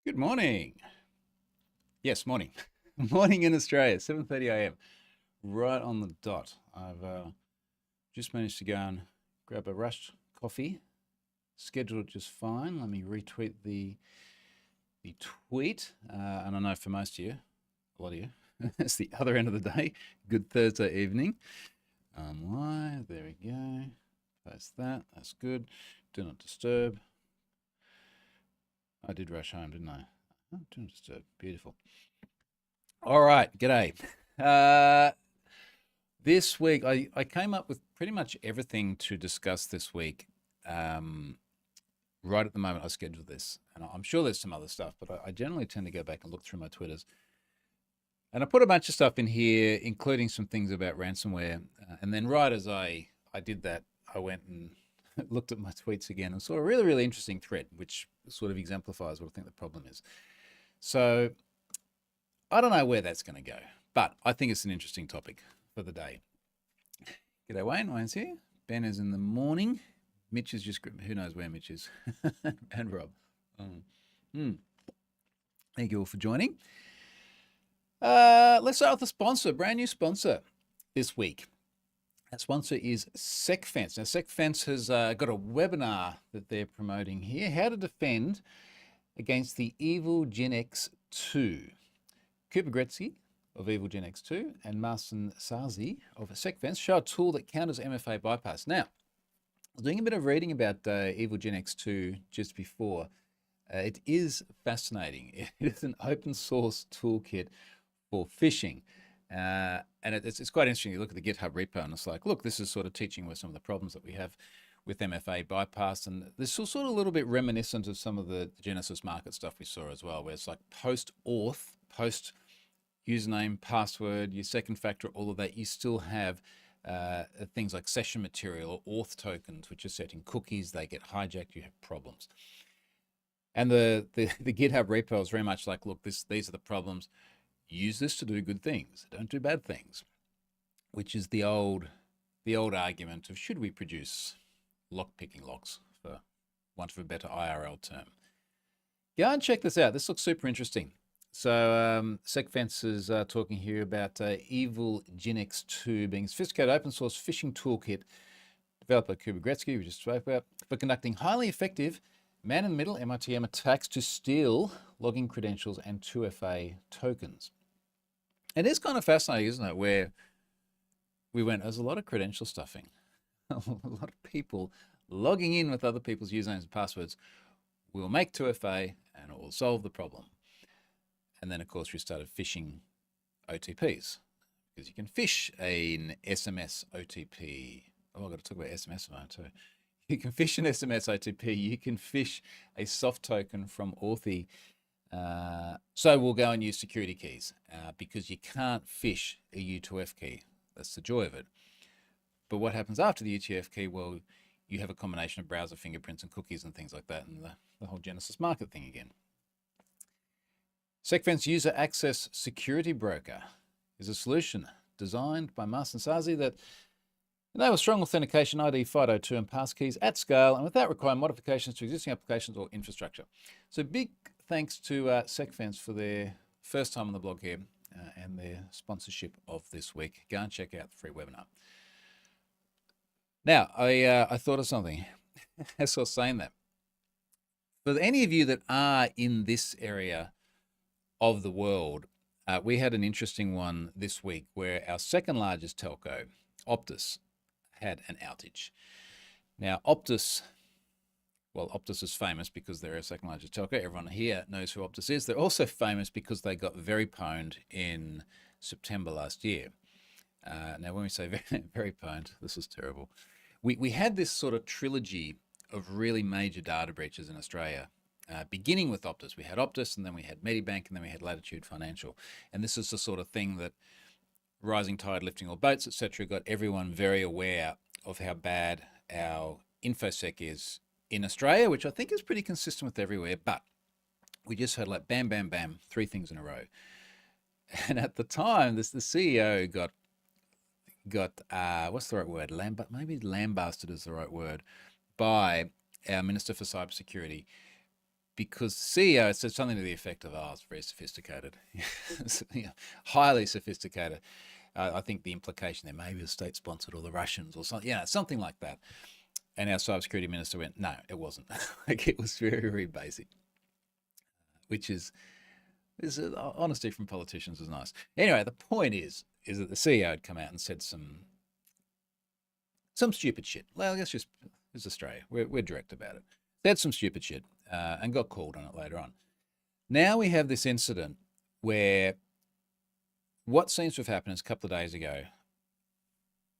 Good morning. Yes, morning. Morning in Australia, 7:30 a.m. Right on the dot. I've just managed to go and grab a rushed coffee, scheduled just fine. Let me retweet the tweet. And I know for most of you, a lot of you, it's the other end of the day. Good Thursday evening. Live. There we go. Post that. That's good. Do not disturb. I did rush home, didn't I? Oh, do not disturb. Beautiful. All right. G'day. Uh, this week, I came up with pretty much everything to discuss this week. Um, right at the moment, I scheduled this, and I'm sure there's some other stuff, but I generally tend to go back and look through my Twitters. And I put a bunch of stuff in here, including some things about ransomware. And then, right as I did that, I went and looked at my tweets again and saw a really, really interesting thread, which sort of exemplifies what I think the problem is. So, I don't know where that's going to go, but I think it's an interesting topic for the day. G'day, Wayne. Wayne's here. Ben is in the morning. Mitch is just, who knows where Mitch is, and Rob. Thank you all for joining. Let's start with the sponsor, brand new sponsor this week. That sponsor is SecFence. Now, SecFence has got a webinar that they're promoting here, how to defend against the Evil Gen X2. Cooper Gretzky of Evil Gen X2 and Marcin Sazi of SecFence show a tool that counters MFA bypass. Now, I was doing a bit of reading about Evil Gen X2 just before. It is fascinating. It is an open source toolkit for phishing. And it's quite interesting. You look at the GitHub repo and it's like, look, this is sort of teaching with some of the problems that we have with MFA bypass. And this is sort of a little bit reminiscent of some of the Genesis Market stuff we saw as well, where it's like post-auth, post username, password, your second factor, all of that, you still have things like session material or auth tokens, which are set in cookies. They get hijacked, you have problems. And the GitHub repo is very much like, look, these are the problems. Use this to do good things. Don't do bad things, which is the old argument of should we produce lock-picking locks, for want of a better IRL term. Go and check this out. This looks super interesting. So SecFence is talking here about Evil Gen X2 being a sophisticated open source phishing toolkit developed by Cooper Gretzky, we just spoke about, for conducting highly effective man-in-the-middle MITM attacks to steal login credentials and 2FA tokens. It is kind of fascinating, isn't it, where we went, there's a lot of credential stuffing, a lot of people logging in with other people's usernames and passwords. We'll make 2FA and it will solve the problem. And then, of course, we started phishing OTPs because you can phish an SMS OTP. Oh, I've got to talk about SMS tonight too. You can phish an SMS OTP. You can phish a soft token from Authy. So we'll go and use security keys because you can't phish a U2F key. That's the joy of it. But what happens after the U2F key? Well, you have a combination of browser fingerprints and cookies and things like that, and the whole Genesis Market thing again. SecFence User Access Security Broker is a solution designed by Marcin Sazi that enables strong authentication, ID, FIDO2, and passkeys at scale, and without requiring modifications to existing applications or infrastructure. So big thanks to SecFence for their first time on the blog here and their sponsorship of this week. Go and check out the free webinar. Now, I thought of something as I was saying that. For any of you that are in this area of the world, we had an interesting one this week where our second largest telco, Optus, had an outage. Now, Optus is famous because they're our second largest telco. Everyone here knows who Optus is. They're also famous because they got very pwned in September last year. Now, when we say very, very pwned, this is terrible. We had this sort of trilogy of really major data breaches in Australia. Beginning with Optus. We had Optus, and then we had Medibank, and then we had Latitude Financial. And this is the sort of thing that rising tide lifting all boats, etc., got everyone very aware of how bad our InfoSec is in Australia, which I think is pretty consistent with everywhere. But we just heard like bam, bam, bam, 3 things in a row. And at the time, the CEO got what's the right word? Maybe lambasted is the right word, by our Minister for Cybersecurity, because CEO said something to the effect of, "Oh, it's very sophisticated, highly sophisticated." I think the implication there maybe the state sponsored or the Russians or something, something like that. And our cybersecurity minister went, "No, it wasn't." Like it was very, very basic, which is honesty from politicians is nice. Anyway, the point is that the CEO had come out and said some stupid shit. Well, I guess just it's Australia. We're direct about it. Said some stupid shit and got called on it later on. Now we have this incident where what seems to have happened is a couple of days ago,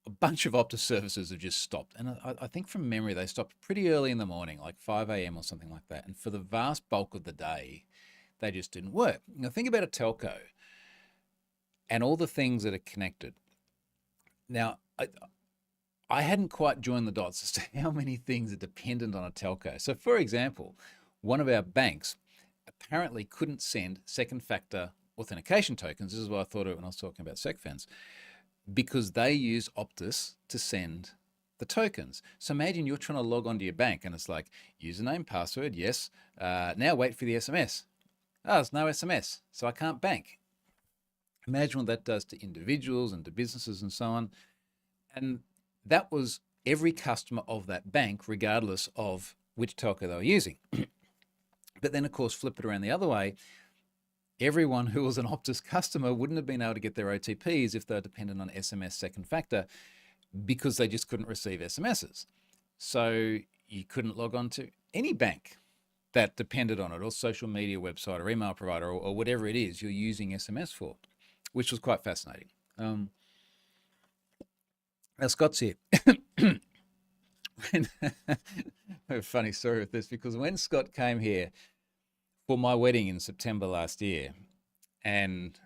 a bunch of Optus services have just stopped. And I think from memory, they stopped pretty early in the morning, like 5 a.m. or something like that. And for the vast bulk of the day, they just didn't work. Now, think about a telco and all the things that are connected. Now, I hadn't quite joined the dots as to how many things are dependent on a telco. So, for example, one of our banks apparently couldn't send second factor authentication tokens. This is what I thought of when I was talking about SecFence, because they use Optus to send the tokens. So imagine you're trying to log onto your bank and it's like username, password, yes. Now wait for the SMS. Oh, there's no SMS, so I can't bank. Imagine what that does to individuals and to businesses and so on. And that was every customer of that bank, regardless of which telco they were using. But then, of course, flip it around the other way. Everyone who was an Optus customer wouldn't have been able to get their OTPs if they're dependent on SMS second factor because they just couldn't receive SMSs. So you couldn't log on to any bank that depended on it, or social media website or email provider or whatever it is you're using SMS for, which was quite fascinating. Now, Scott's here. I have a funny story with this, because when Scott came here for my wedding in September last year, and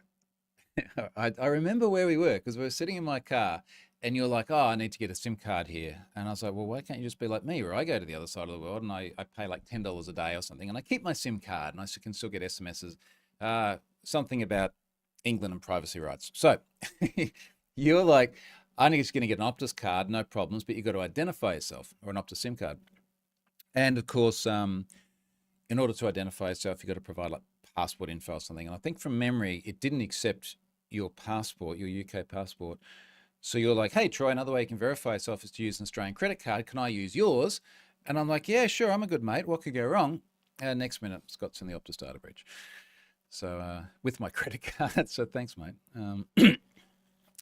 I remember where we were, because we were sitting in my car and you're like, "Oh, I need to get a SIM card here." And I was like, "Well, why can't you just be like me, where I go to the other side of the world and I pay like $10 a day or something, and I keep my SIM card and I can still get SMSs, something about England and privacy rights." So you're like, "I'm just going to get an Optus card, no problems, but you've got to identify yourself, or an Optus SIM card." And of course, in order to identify yourself, you've got to provide like passport info or something. And I think from memory, it didn't accept your passport, your UK passport. So you're like, "Hey, Troy, another way you can verify yourself is to use an Australian credit card. Can I use yours?" And I'm like, "Yeah, sure. I'm a good mate. What could go wrong?" Next minute, Scott's in the Optus data breach. So with my credit card. So thanks, mate.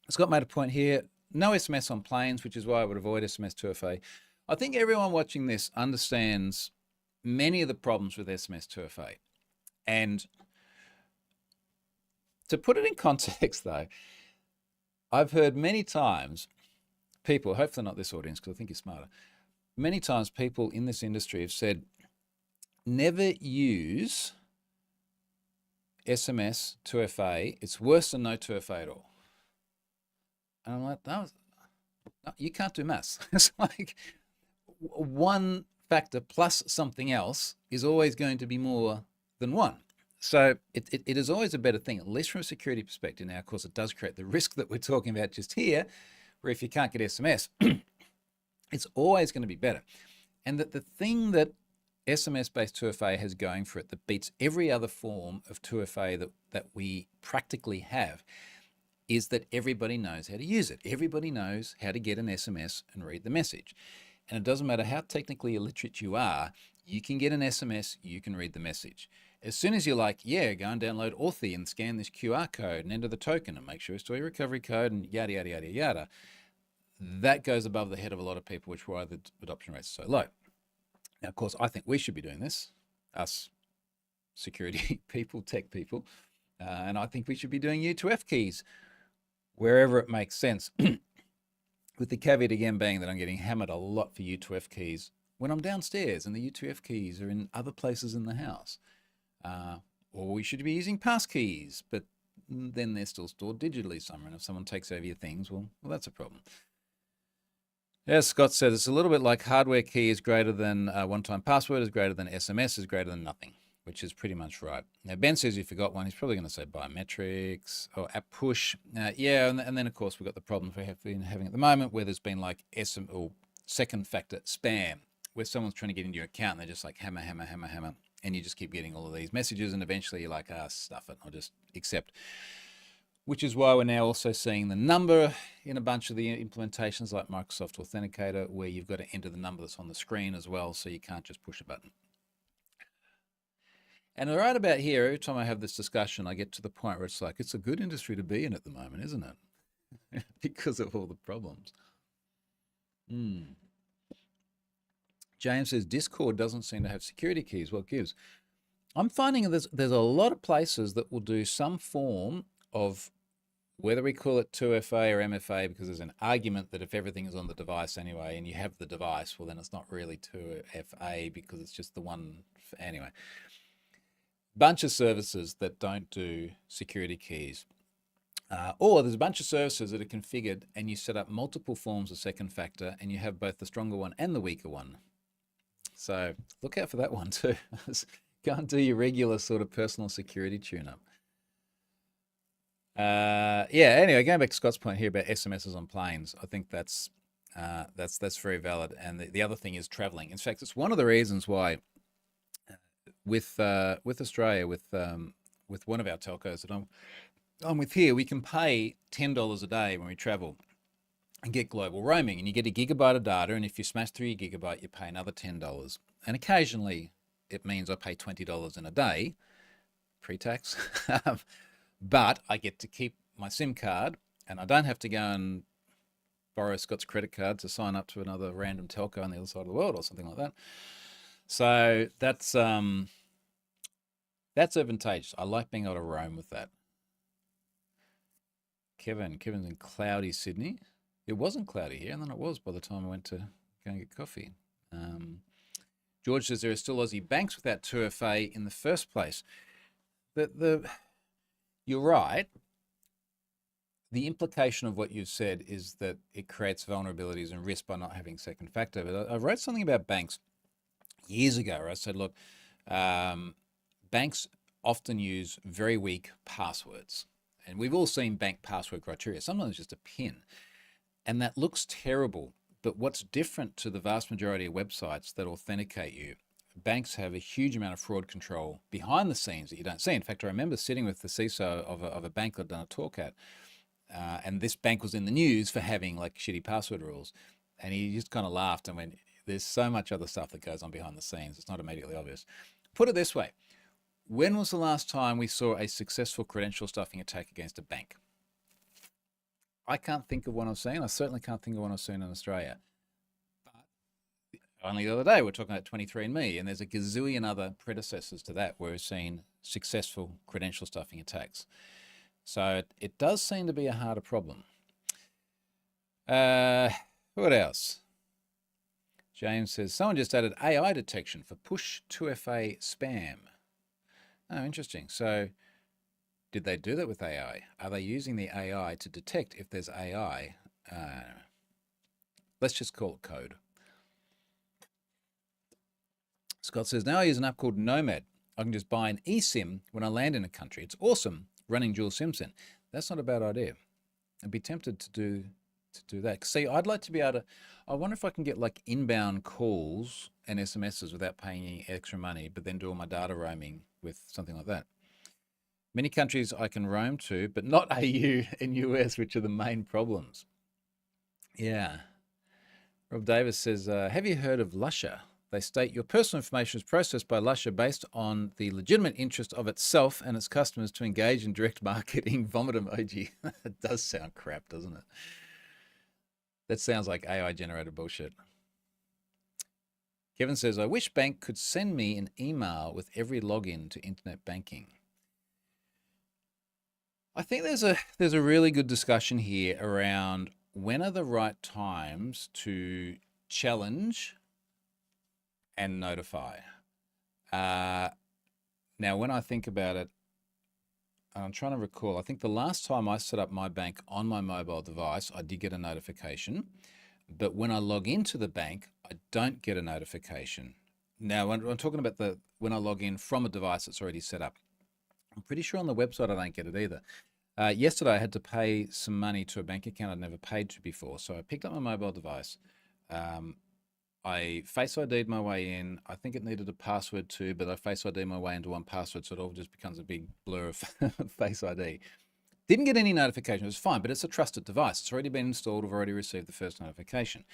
Scott made a point here. No SMS on planes, which is why I would avoid SMS 2FA. I think everyone watching this understands many of the problems with SMS 2FA. And to put it in context, though, I've heard many times people, hopefully not this audience because I think you're smarter, many times people in this industry have said, never use SMS 2FA. It's worse than no 2FA at all. And I'm like, no, you can't do maths. It's like one factor plus something else is always going to be more than one. So it is always a better thing, at least from a security perspective. Now, of course, it does create the risk that we're talking about just here, where if you can't get SMS, it's always going to be better. And that the thing that SMS-based 2FA has going for it that beats every other form of 2FA that we practically have is that everybody knows how to use it. Everybody knows how to get an SMS and read the message. And it doesn't matter how technically illiterate you are, you can get an SMS, you can read the message. As soon as you're like, yeah, go and download Authy and scan this QR code and enter the token and make sure it's to your recovery code and yada, yada, yada, yada, that goes above the head of a lot of people, which is why the adoption rates are so low. Now, of course, I think we should be doing this, us security people, tech people, and I think we should be doing U2F keys wherever it makes sense, with the caveat again being that I'm getting hammered a lot for U2F keys when I'm downstairs and the U2F keys are in other places in the house. Or we should be using passkeys, but then they're still stored digitally somewhere. And if someone takes over your things, well, that's a problem. As Scott said, it's a little bit like hardware key is greater than one-time password, is greater than SMS, is greater than nothing, which is pretty much right. Now, Ben says you forgot one. He's probably going to say biometrics or app push. Yeah, and then, of course, we've got the problems we have been having at the moment where there's been like second factor spam, where someone's trying to get into your account and they're just like hammer, hammer, hammer, hammer. and you just keep getting all of these messages, and eventually you're like, stuff it, I'll just accept. Which is why we're now also seeing the number in a bunch of the implementations like Microsoft Authenticator, where you've got to enter the number that's on the screen as well, so you can't just push a button. And right about here, every time I have this discussion, I get to the point where it's like, it's a good industry to be in at the moment, isn't it? Because of all the problems. James says, Discord doesn't seem to have security keys. What gives? I'm finding there's a lot of places that will do some form of, whether we call it 2FA or MFA, because there's an argument that if everything is on the device anyway and you have the device, well, then it's not really 2FA because it's just the one. Anyway, bunch of services that don't do security keys. Or there's a bunch of services that are configured and you set up multiple forms of second factor and you have both the stronger one and the weaker one. So look out for that one too. Can't do your regular sort of personal security tune-up. Anyway, going back to Scott's point here about SMSs on planes, I think that's very valid. And the other thing is traveling. In fact, it's one of the reasons why with Australia, with one of our telcos that I'm with here, we can pay $10 a day when we travel and get global roaming, and you get a gigabyte of data, and if you smash through your gigabyte, you pay another $10. And occasionally it means I pay $20 in a day, pre-tax, but I get to keep my SIM card, and I don't have to go and borrow Scott's credit card to sign up to another random telco on the other side of the world or something like that. So that's advantageous. I like being able to roam with that. Kevin's in cloudy Sydney. It wasn't cloudy here, and then it was by the time I went to go and get coffee. George says there are still Aussie banks without 2FA in the first place. You're right. The implication of what you've said is that it creates vulnerabilities and risk by not having second factor. But I wrote something about banks years ago where I said, look, banks often use very weak passwords. And we've all seen bank password criteria. Sometimes just a PIN. And that looks terrible. But what's different to the vast majority of websites that authenticate you, banks have a huge amount of fraud control behind the scenes that you don't see. In fact, I remember sitting with the CISO of a bank I'd done a talk at, and this bank was in the news for having like shitty password rules. And he just kind of laughed and went, there's so much other stuff that goes on behind the scenes. It's not immediately obvious. Put it this way. When was the last time we saw a successful credential stuffing attack against a bank? I can't think of one I've seen. I certainly can't think of one I've seen in Australia. But only the other day, we're talking about 23andMe, and there's a gazillion other predecessors to that where we've seen successful credential stuffing attacks. So it does seem to be a harder problem. What else? James says, someone just added AI detection for push 2FA spam. Oh, interesting. So did they do that with AI? Are they using the AI to detect if there's AI? Let's just call it code. Scott says, now I use an app called Nomad. I can just buy an eSIM when I land in a country. It's awesome running dual SIMs in. That's not a bad idea. I'd be tempted to do that. See, I'd like to be able to, I wonder if I can get like inbound calls and SMSs without paying any extra money, but then do all my data roaming with something like that. Many countries I can roam to, but not AU and US, which are the main problems. Yeah. Rob Davis says, have you heard of Lusher? They state your personal information is processed by Lusher based on the legitimate interest of itself and its customers to engage in direct marketing. Vomit emoji. It does sound crap, doesn't it? That sounds like AI generated bullshit. Kevin says, I wish bank could send me an email with every login to internet banking. I think there's a really good discussion here around when are the right times to challenge and notify. Now, when I think about it, I'm trying to recall, I think the last time I set up my bank on my mobile device, I did get a notification. But when I log into the bank, I don't get a notification. Now, when I'm talking about when I log in from a device that's already set up, I'm pretty sure on the website I don't get it either. Yesterday, I had to pay some money to a bank account I'd never paid to before. So I picked up my mobile device, I Face ID'd my way in. I think it needed a password too, but I Face ID'd my way into one password, so it all just becomes a big blur of Face ID. Didn't get any notification. It was fine, but it's a trusted device. It's already been installed. I've already received the first notification.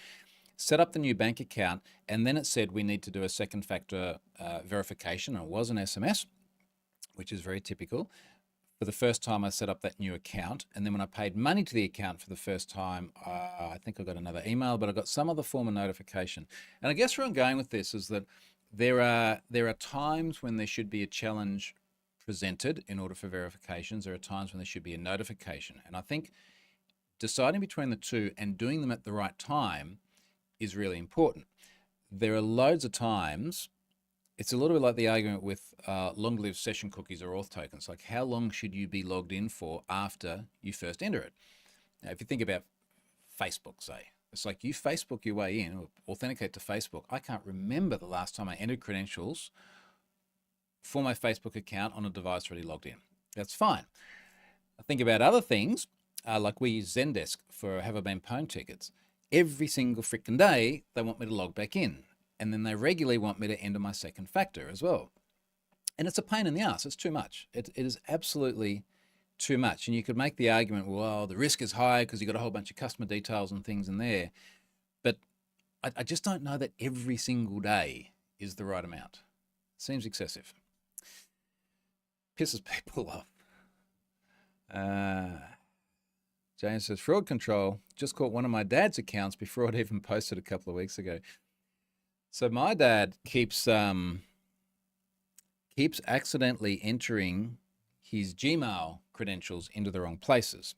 Set up the new bank account, and then it said we need to do a second factor verification, and it was an SMS, which is very typical. For the first time, I set up that new account, and then when I paid money to the account for the first time, I think I got another email, but I got some other form of notification. And I guess where I'm going with this is that there are times when there should be a challenge presented in order for verifications. There are times when there should be a notification, and I think deciding between the two and doing them at the right time is really important. There are loads of times. It's a little bit like the argument with long-lived session cookies or auth tokens. Like, how long should you be logged in for after you first enter it? Now, if you think about Facebook, say, it's like you Facebook your way in or authenticate to Facebook. I can't remember the last time I entered credentials for my Facebook account on a device already logged in. That's fine. I think about other things, like we use Zendesk for Have I Been Pwned tickets. Every single freaking day, they want me to log back in. And then they regularly want me to enter my second factor as well. And it's a pain in the ass. It's too much. It is absolutely too much. And you could make the argument, well, the risk is high because you've got a whole bunch of customer details and things in there. But I just don't know that every single day is the right amount. It seems excessive. Pisses people off. James says, fraud control. Just caught one of my dad's accounts before I'd even posted a couple of weeks ago. So my dad keeps accidentally entering his Gmail credentials into the wrong places.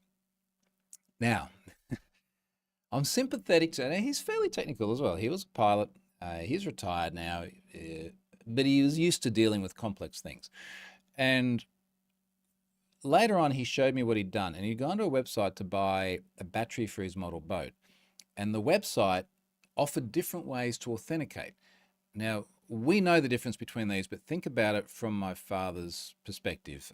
Now, I'm sympathetic to him. He's fairly technical as well. He was a pilot. He's retired now, but he was used to dealing with complex things. And later on, he showed me what he'd done. And he'd gone to a website to buy a battery for his model boat. And the website offered different ways to authenticate. Now, we know the difference between these, but think about it from my father's perspective.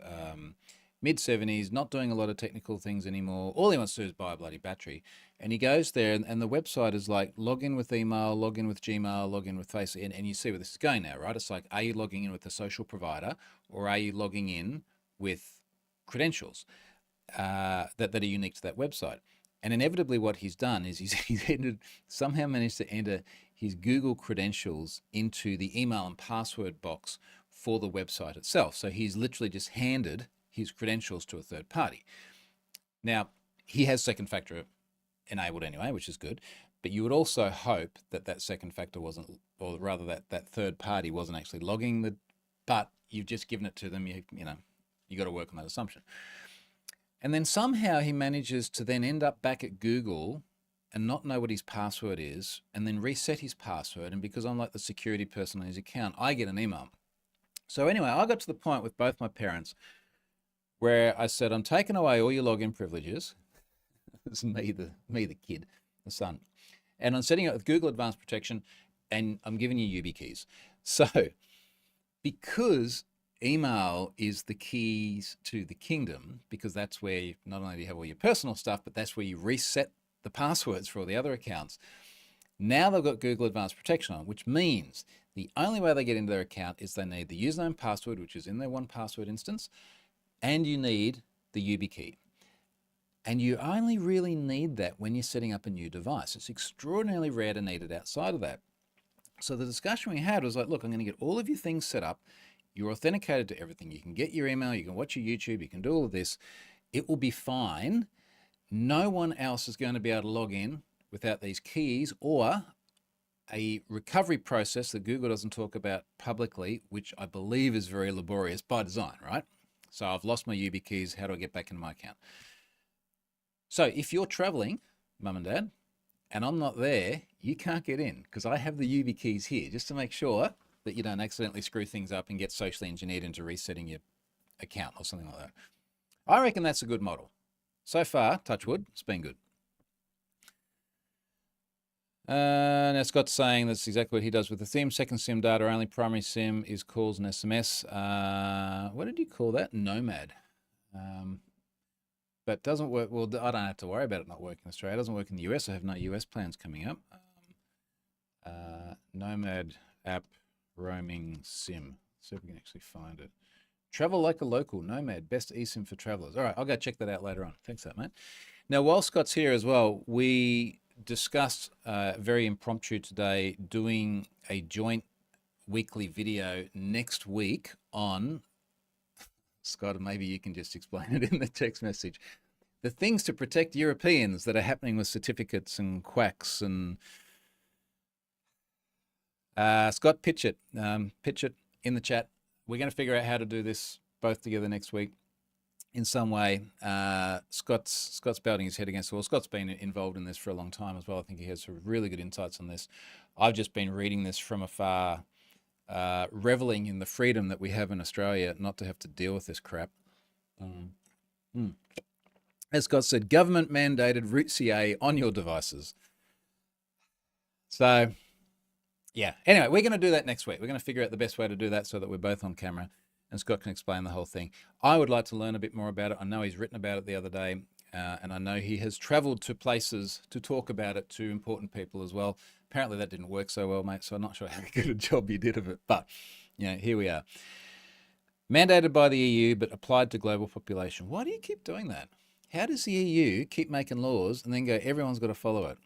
Mid-70s, not doing a lot of technical things anymore. All he wants to do is buy a bloody battery. And he goes there, and the website is like, log in with email, log in with Gmail, log in with Facebook, and you see where this is going now, right? It's like, are you logging in with a social provider, or are you logging in with credentials that are unique to that website? And inevitably what he's done is he's somehow managed to enter his Google credentials into the email and password box for the website itself. So he's literally just handed his credentials to a third party. Now, he has second factor enabled anyway, which is good, but you would also hope that that second factor wasn't, or rather that third party wasn't actually logging but you've just given it to them, you got to work on that assumption. And then somehow he manages to then end up back at Google and not know what his password is, and then reset his password. And because I'm like the security person on his account, I get an email. So anyway, I got to the point with both my parents where I said, I'm taking away all your login privileges. It's me, the kid, the son. And I'm setting up with Google Advanced Protection, and I'm giving you YubiKeys. So because email is the keys to the kingdom, because that's where you not only do you have all your personal stuff, but that's where you reset the passwords for all the other accounts. Now they've got Google Advanced Protection on, which means the only way they get into their account is they need the username and password, which is in their 1Password instance, and you need the YubiKey. And you only really need that when you're setting up a new device. It's extraordinarily rare to need it outside of that. So the discussion we had was like, look, I'm going to get all of your things set up. You're authenticated to everything. You can get your email, you can watch your YouTube, you can do all of this. It will be fine. No one else is going to be able to log in without these keys, or a recovery process that Google doesn't talk about publicly, which I believe is very laborious by design, right? So I've lost my YubiKeys. How do I get back into my account? So if you're traveling, mum and dad, and I'm not there, you can't get in because I have the YubiKeys here just to make sure that you don't accidentally screw things up and get socially engineered into resetting your account or something like that. I reckon that's a good model. So far, touch wood, it's been good. Now Scott's saying that's exactly what he does with the SIM. Second SIM data only. Primary SIM is calls and SMS. What did you call that? Nomad. But doesn't work. Well, I don't have to worry about it not working in Australia. It doesn't work in the US. I have no US plans coming up. Nomad app roaming sim. See if we can actually find it. Travel like a local, Nomad, best eSIM for travelers. All right, I'll go check that out later on. Thanks for that, mate. Now, while Scott's here as well, we discussed very impromptu today doing a joint weekly video next week on, Scott, maybe you can just explain it in the text message, the things to protect Europeans that are happening with certificates and quacks and Scott, pitch it in the chat. We're going to figure out how to do this both together next week in some way. Scott's belting his head against the wall. Scott's been involved in this for a long time as well. I think he has some really good insights on this. I've just been reading this from afar, reveling in the freedom that we have in Australia not to have to deal with this crap. As Scott said, government mandated Root CA on your devices. So, yeah. Anyway, we're going to do that next week. We're going to figure out the best way to do that so that we're both on camera and Scott can explain the whole thing. I would like to learn a bit more about it. I know he's written about it the other day, and I know he has traveled to places to talk about it to important people as well. Apparently that didn't work so well, mate, so I'm not sure how good a job you did of it. But, you know, here we are. Mandated by the EU, but applied to global population. Why do you keep doing that? How does the EU keep making laws and then go, everyone's got to follow it?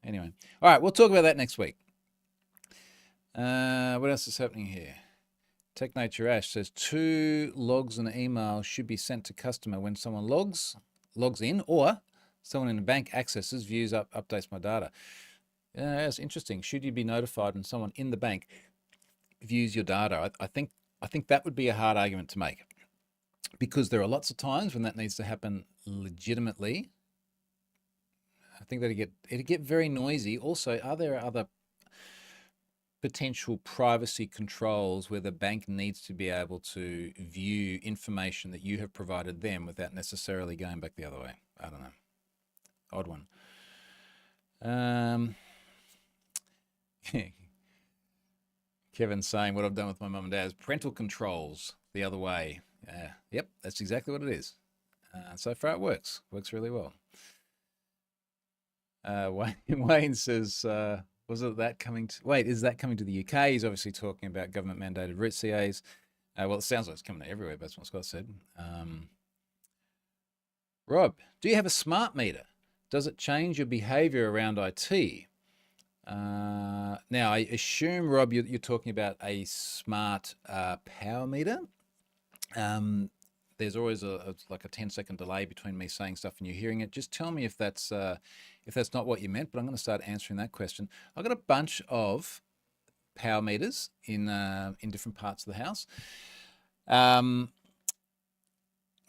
Anyway. All right, we'll talk about that next week. What else is happening here? Tech Nature Ash says 2 logs and an email should be sent to customer when someone logs in, or someone in the bank accesses, views, updates my data. That's interesting. Should you be notified when someone in the bank views your data? I think that would be a hard argument to make, because there are lots of times when that needs to happen legitimately. I think that it'd get very noisy. Also, are there other potential privacy controls where the bank needs to be able to view information that you have provided them without necessarily going back the other way? I don't know. Odd one. Kevin's saying what I've done with my mum and dad is parental controls the other way. Yep, that's exactly what it is. So far it works really well. Wayne says, was it that coming to, wait, is that coming to the UK? He's obviously talking about government mandated root CAs. Well, it sounds like it's coming to everywhere, that's what Scott said. Rob, do you have a smart meter? Does it change your behavior around IT? Now, I assume, Rob, you're talking about a smart power meter. There's always like a 10-second delay between me saying stuff and you hearing it. Just tell me if that's not what you meant, but I'm going to start answering that question. I've got a bunch of power meters in different parts of the house.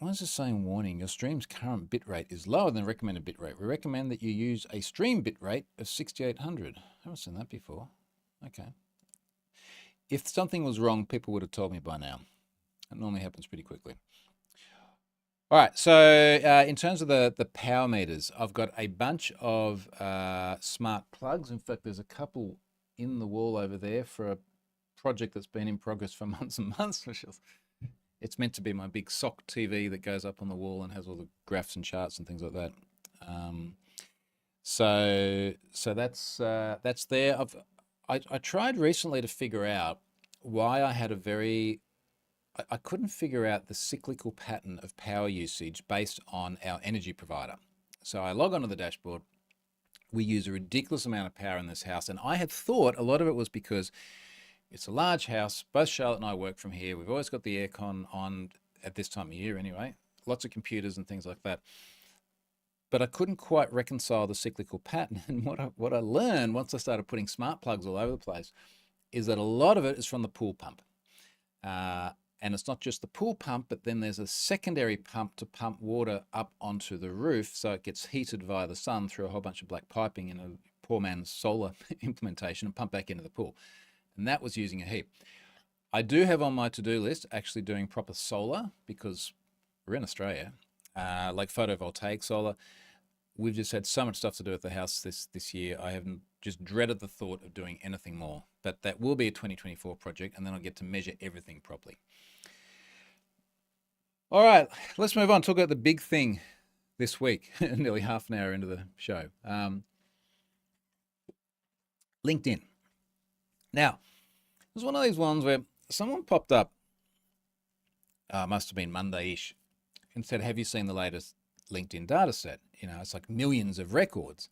Why is this saying warning? Your stream's current bitrate is lower than recommended bitrate. We recommend that you use a stream bitrate of 6800. I haven't seen that before. Okay. If something was wrong, people would have told me by now. It normally happens pretty quickly. All right, so in terms of the power meters, I've got a bunch of smart plugs. In fact, there's a couple in the wall over there for a project that's been in progress for months and months. It's meant to be my big sock TV that goes up on the wall and has all the graphs and charts and things like that. So that's there. I tried recently to figure out why I had I couldn't figure out the cyclical pattern of power usage based on our energy provider. So I log onto the dashboard. We use a ridiculous amount of power in this house, and I had thought a lot of it was because it's a large house. Both Charlotte and I work from here. We've always got the aircon on at this time of year anyway. Lots of computers and things like that. But I couldn't quite reconcile the cyclical pattern. And what I learned once I started putting smart plugs all over the place is that a lot of it is from the pool pump. And it's not just the pool pump, but then there's a secondary pump to pump water up onto the roof so it gets heated via the sun through a whole bunch of black piping in a poor man's solar implementation and pump back into the pool. And that was using a heap. I do have on my to-do list actually doing proper solar, because we're in Australia, like photovoltaic solar. We've just had so much stuff to do at the house this year. I haven't just dreaded the thought of doing anything more. But that will be a 2024 project, and then I'll get to measure everything properly. All right, let's move on. Talk about the big thing this week, nearly half an hour into the show. LinkedIn. Now, it was one of these ones where someone popped up, must have been Monday-ish, and said, have you seen the latest LinkedIn data set? It's like millions of records.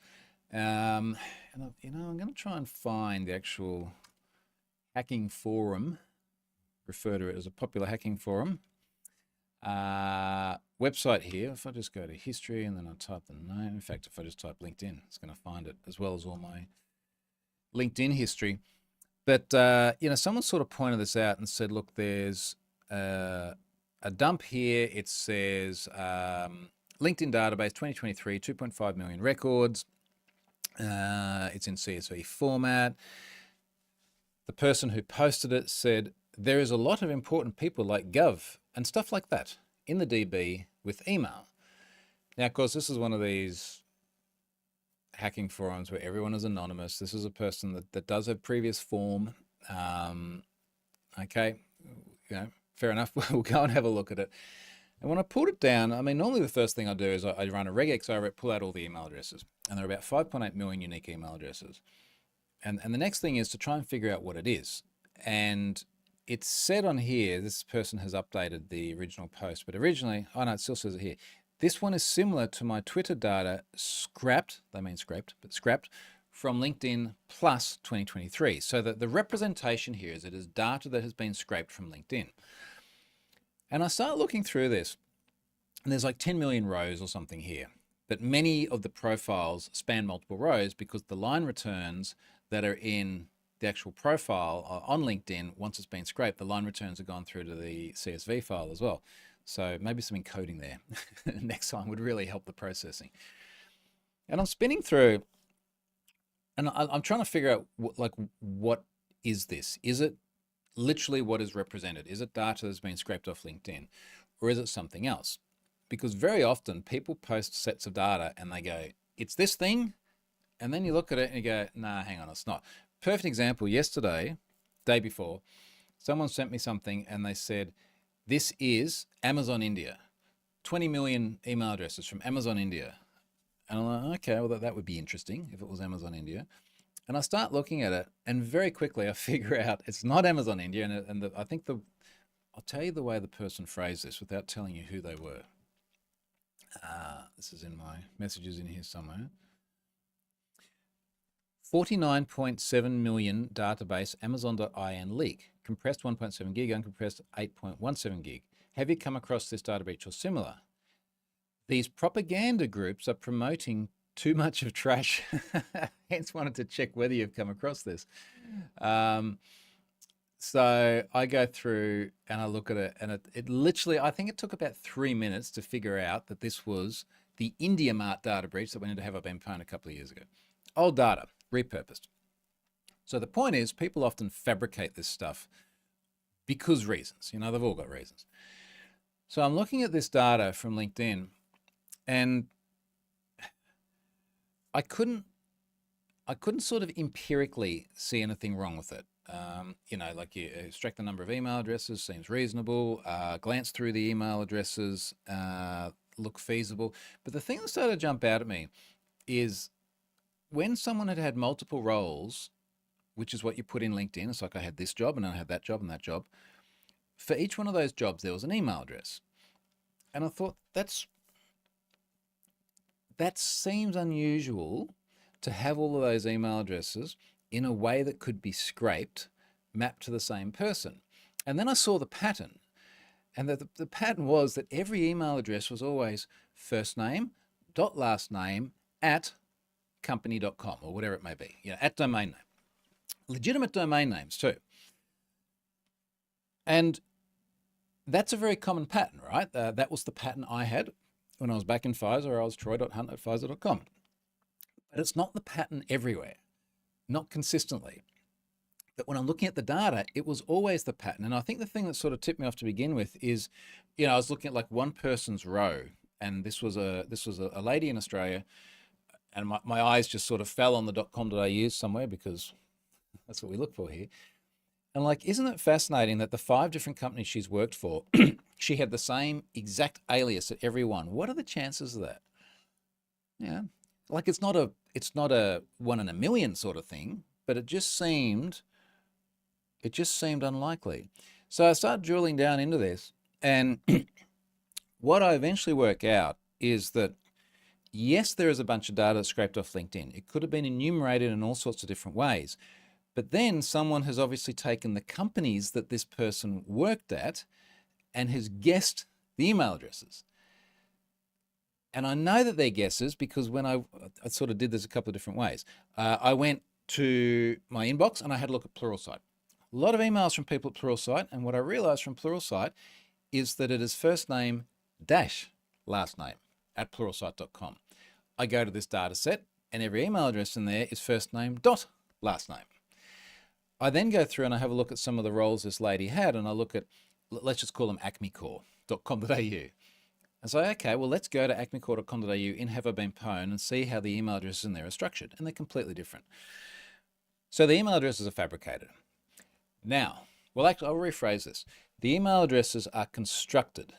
And I'm going to try and find the actual hacking forum, refer to it as a popular hacking forum, website here. If I just go to history and then I type the name, in fact, if I just type LinkedIn, it's going to find it as well as all my LinkedIn history. But, someone sort of pointed this out and said, look, there's a dump here. It says LinkedIn database 2023, 2.5 million records. It's in CSV format. The person who posted it said, there is a lot of important people like Gov and stuff like that in the DB with email. Now, of course, this is one of these hacking forums where everyone is anonymous. This is a person that does have previous form. Okay, fair enough. We'll go and have a look at it. And when I pulled it down, normally the first thing I do is I run a regex over it, pull out all the email addresses. And there are about 5.8 million unique email addresses. And the next thing is to try and figure out what it is. And it's said on here, this person has updated the original post, but originally, oh no, it still says it here. This one is similar to my Twitter data scrapped, they mean scraped, but scrapped from LinkedIn plus 2023. So that the representation here is it is data that has been scraped from LinkedIn. And I start looking through this, and there's like 10 million rows or something here. But many of the profiles span multiple rows because the line returns that are in the actual profile on LinkedIn, once it's been scraped, the line returns have gone through to the CSV file as well. So maybe some encoding there next time would really help the processing. And I'm spinning through, and I'm trying to figure out what is this? Is it literally what is represented? Is it data that's been scraped off LinkedIn, or is it something else? Because very often people post sets of data and they go, it's this thing. And then you look at it and you go, nah, hang on, it's not. Perfect example, yesterday, day before, someone sent me something and they said, this is Amazon India, 20 million email addresses from Amazon India. And I'm like, okay, well, that would be interesting if it was Amazon India. And I start looking at it and very quickly I figure out it's not Amazon India. I think I'll tell you the way the person phrased this without telling you who they were. This is in my messages in here somewhere. 49.7 million database Amazon.in leak, compressed 1.7 gig, uncompressed 8.17 gig. Have you come across this data breach or similar? These propaganda groups are promoting too much of trash. Hence wanted to check whether you've come across this. So I go through and I look at it, and it literally, I think it took about 3 minutes to figure out that this was the IndiaMart data breach that went into Have I Been Pwned a couple of years ago. Old data, repurposed. So the point is, people often fabricate this stuff because reasons, they've all got reasons. So I'm looking at this data from LinkedIn and I couldn't sort of empirically see anything wrong with it. Like you extract the number of email addresses, seems reasonable, glance through the email addresses, look feasible. But the thing that started to jump out at me is when someone had multiple roles, which is what you put in LinkedIn, it's like I had this job and I had that job and that job. For each one of those jobs, there was an email address. And I thought that seems unusual to have all of those email addresses in a way that could be scraped, mapped to the same person. And then I saw the pattern. And the pattern was that every email address was always first name, dot last name, at company.com or whatever it may be, at domain name. Legitimate domain names too. And that's a very common pattern, right? That was the pattern I had when I was back in Pfizer. I was troy.hunt@pfizer.com. But it's not the pattern everywhere, not consistently. But when I'm looking at the data, it was always the pattern. And I think the thing that sort of tipped me off to begin with is, I was looking at like one person's row, and this was a lady in Australia, and my eyes just sort of fell on the .com.au somewhere because that's what we look for here. And like, isn't it fascinating that the 5 different companies she's worked for, she had the same exact alias at every one? What are the chances of that? Yeah, like it's not a 1 in a million sort of thing, but it just seemed unlikely. So I started drilling down into this, and what I eventually work out is that yes, there is a bunch of data scraped off LinkedIn. It could have been enumerated in all sorts of different ways. But then someone has obviously taken the companies that this person worked at and has guessed the email addresses. And I know that they're guesses because when I sort of did this a couple of different ways. I went to my inbox and I had a look at Pluralsight. A lot of emails from people at Pluralsight, and what I realized from Pluralsight is that it is first name dash last name at pluralsight.com. I go to this data set and every email address in there is first name dot last name. I then go through and I have a look at some of the roles this lady had, and I look at, let's just call them acmecore.com.au. And say, okay, well, let's go to acmecore.com.au in Have I Been Pwned and see how the email addresses in there are structured. And they're completely different. So the email addresses are fabricated. Now, well, actually, I'll rephrase this. The email addresses are constructed.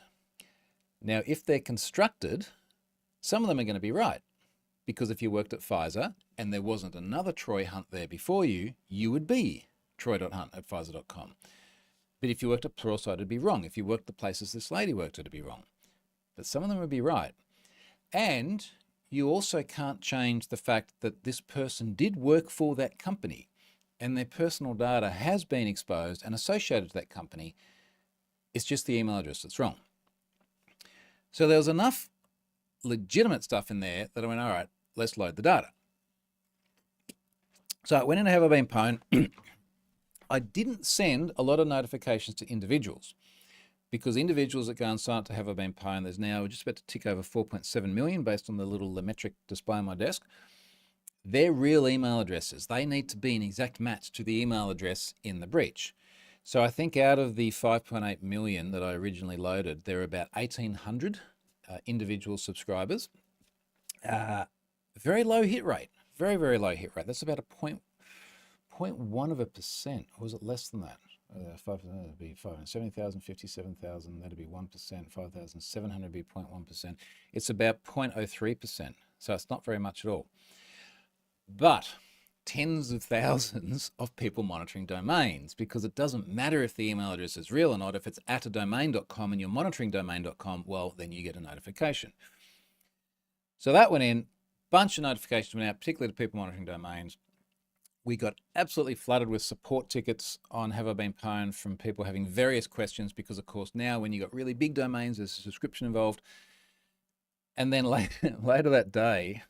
Now, if they're constructed, some of them are going to be right. Because if you worked at Pfizer and there wasn't another Troy Hunt there before you, you would be troy.hunt@pfizer.com. But if you worked at Pluralsight, it'd be wrong. If you worked the places this lady worked at, it'd be wrong. But some of them would be right. And you also can't change the fact that this person did work for that company and their personal data has been exposed and associated to that company. It's just the email address that's wrong. So there was enough legitimate stuff in there that I went, all right, let's load the data. So I went in to Have I Been Pwned. I didn't send a lot of notifications to individuals because individuals that go and sign up to Have I Been Pwned, there's now just about to tick over 4.7 million based on the little metric display on my desk. They're real email addresses. They need to be an exact match to the email address in the breach. So I think out of the 5.8 million that I originally loaded, there are about 1,800 individual subscribers. Very low hit rate, very, very low hit rate. That's about a 0.1%, or was it less than that? 5, that'd be 570,000, 57,000, that'd be 1%, 5,700 would be 0.1%. It's about 0.03%, so it's not very much at all. But tens of thousands of people monitoring domains, because it doesn't matter if the email address is real or not. If it's at a domain.com and you're monitoring domain.com, well, then you get a notification. So that went in, bunch of notifications went out, particularly to people monitoring domains. We got absolutely flooded with support tickets on Have I Been Pwned from people having various questions because, of course, now when you got really big domains, there's a subscription involved. And then later that day,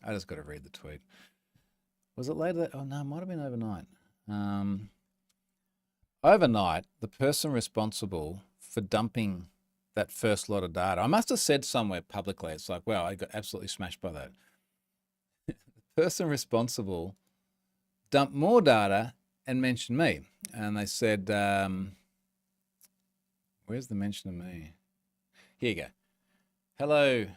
I just got to read the tweet. Was it later that? Oh, no, it might have been overnight. Overnight, the person responsible for dumping that first lot of data, I must have said somewhere publicly, it's like, wow, I got absolutely smashed by that. The person responsible dumped more data and mentioned me. And they said, where's the mention of me? Here you go. Hello,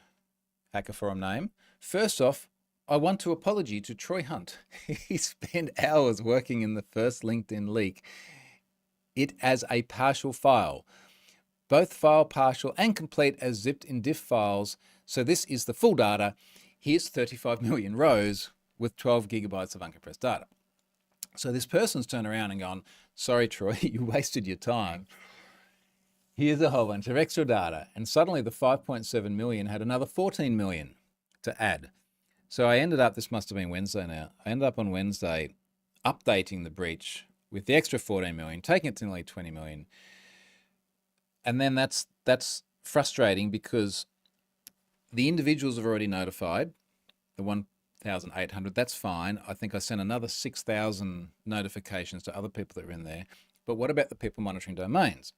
Hacker Forum name. First off, I want to apology to Troy Hunt. He spent hours working in the first LinkedIn leak, it as a partial file. Both file partial and complete as zipped in diff files. So this is the full data. Here's 35 million rows with 12 gigabytes of uncompressed data. So this person's turned around and gone, sorry, Troy, you wasted your time. Here's a whole bunch of extra data. And suddenly the 5.7 million had another 14 million to add. So I ended up, this must have been Wednesday now, I ended up on Wednesday updating the breach with the extra 14 million, taking it to nearly 20 million. And then that's frustrating because the individuals have already notified, the 1,800, that's fine. I think I sent another 6,000 notifications to other people that are in there. But what about the people monitoring domains?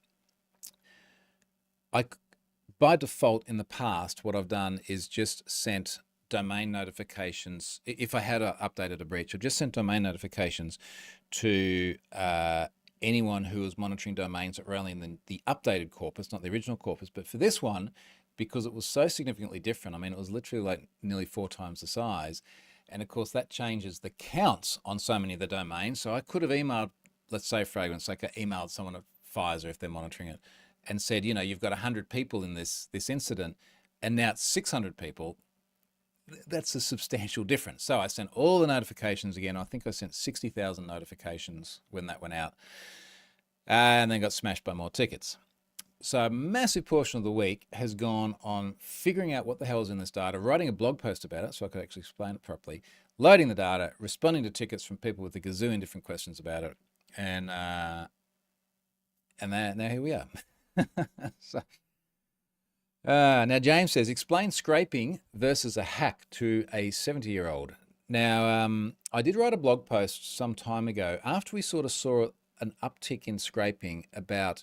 By default in the past, what I've done is just sent domain notifications. If I had updated a breach, I just sent domain notifications to anyone who was monitoring domains that were only in the updated corpus, not the original corpus. But for this one, because it was so significantly different, I mean, it was literally like nearly 4 times the size. And of course, that changes the counts on so many of the domains. So I could have emailed, let's say, for argument's sake, I emailed someone at Pfizer if they're monitoring it and said, you know, you've got 100 people in this incident, and now it's 600 people. that's a substantial difference. So I sent all the notifications again. I think I sent 60,000 notifications when that went out, and then got smashed by more tickets. So a massive portion of the week has gone on figuring out what the hell is in this data, writing a blog post about it so I could actually explain it properly, loading the data, responding to tickets from people with a gazillion different questions about it, and now here we are. So, now James says, explain scraping versus a hack to a 70-year-old. Now, I did write a blog post some time ago after we sort of saw an uptick in scraping about,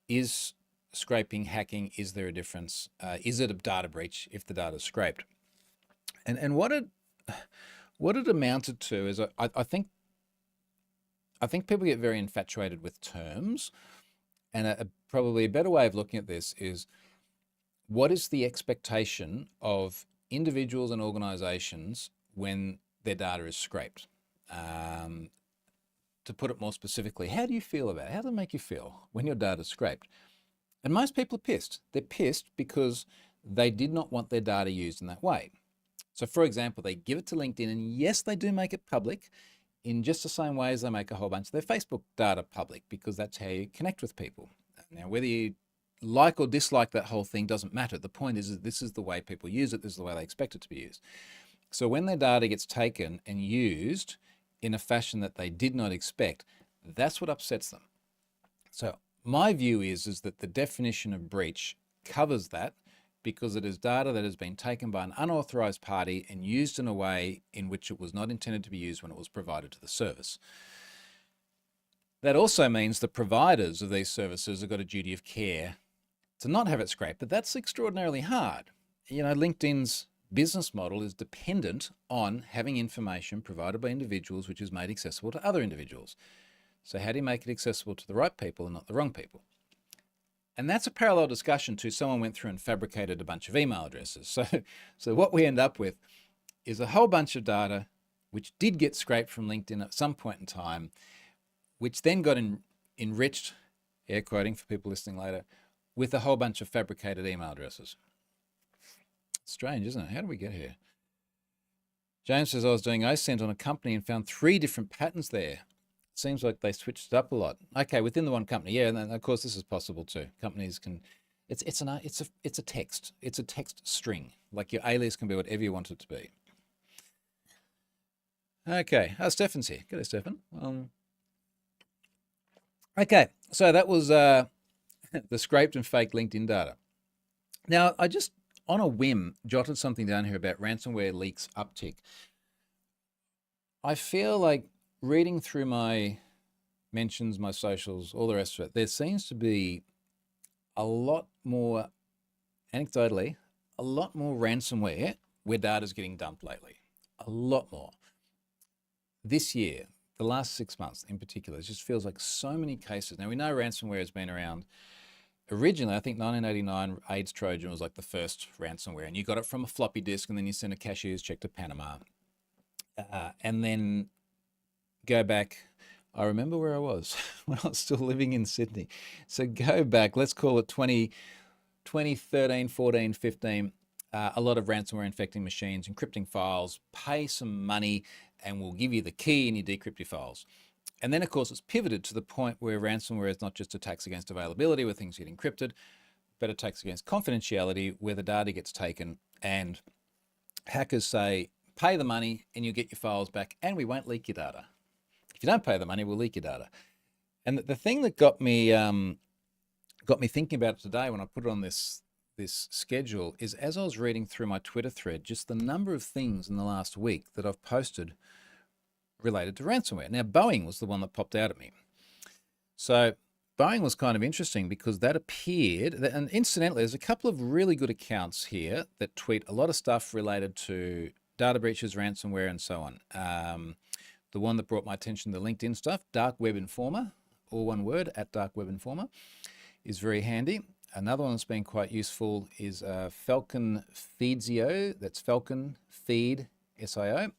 is scraping hacking? Is there a difference? Is it a data breach if the data is scraped? And what it amounted to is I think people get very infatuated with terms, and probably a better way of looking at this is, what is the expectation of individuals and organizations when their data is scraped? To put it more specifically, how do you feel about it? How does it make you feel when your data is scraped? And most people are pissed. They're pissed because they did not want their data used in that way. So for example, they give it to LinkedIn, and yes, they do make it public in just the same way as they make a whole bunch of their Facebook data public, because that's how you connect with people. Now, whether you like or dislike that whole thing doesn't matter. The point is that this is the way people use it. This is the way they expect it to be used. So when their data gets taken and used in a fashion that they did not expect, that's what upsets them. So my view is that the definition of breach covers that, because it is data that has been taken by an unauthorized party and used in a way in which it was not intended to be used when it was provided to the service. That also means the providers of these services have got a duty of care to not have it scraped, but that's extraordinarily hard. You know, LinkedIn's business model is dependent on having information provided by individuals which is made accessible to other individuals. So how do you make it accessible to the right people and not the wrong people? And that's a parallel discussion to someone went through and fabricated a bunch of email addresses. So what we end up with is a whole bunch of data which did get scraped from LinkedIn at some point in time, which then got enriched, air quoting for people listening later, with a whole bunch of fabricated email addresses. Strange, isn't it? How did we get here? James says, I was doing OSINT on a company and found 3 different patterns there. Seems like they switched it up a lot. Okay, within the one company, yeah, and then of course this is possible too. Companies can, it's a text. It's a text string. Like your alias can be whatever you want it to be. Okay, Stefan's here. Good day, Stefan. Okay, so that was the scraped and faked LinkedIn data. Now, I just, on a whim, jotted something down here about ransomware leaks uptick. I feel like reading through my mentions, my socials, all the rest of it, there seems to be a lot more, anecdotally, a lot more ransomware where data's getting dumped lately. A lot more. This year, the last 6 months in particular, it just feels like so many cases. Now, we know ransomware has been around. Originally, I think 1989 AIDS Trojan was like the first ransomware, and you got it from a floppy disk, and then you sent a cashier's check to Panama. And then go back, I remember where I was when I was still living in Sydney. So go back, let's call it 2013, 14, 15, a lot of ransomware infecting machines, encrypting files, pay some money, and we'll give you the key and you decrypt your files. And then, of course, it's pivoted to the point where ransomware is not just attacks against availability, where things get encrypted, but attacks against confidentiality, where the data gets taken and hackers say, pay the money and you get your files back and we won't leak your data. If you don't pay the money, we'll leak your data. And the thing that got me thinking about it today when I put it on this schedule is, as I was reading through my Twitter thread, just the number of things in the last week that I've posted related to ransomware. Now, Boeing was the one that popped out at me. So Boeing was kind of interesting because that appeared, and incidentally, there's a couple of really good accounts here that tweet a lot of stuff related to data breaches, ransomware, and so on. The one that brought my attention to the LinkedIn stuff, Dark Web Informer, all one word, at Dark Web Informer, is very handy. Another one that's been quite useful is Falcon Feedsio. That's Falcon Feed SIO.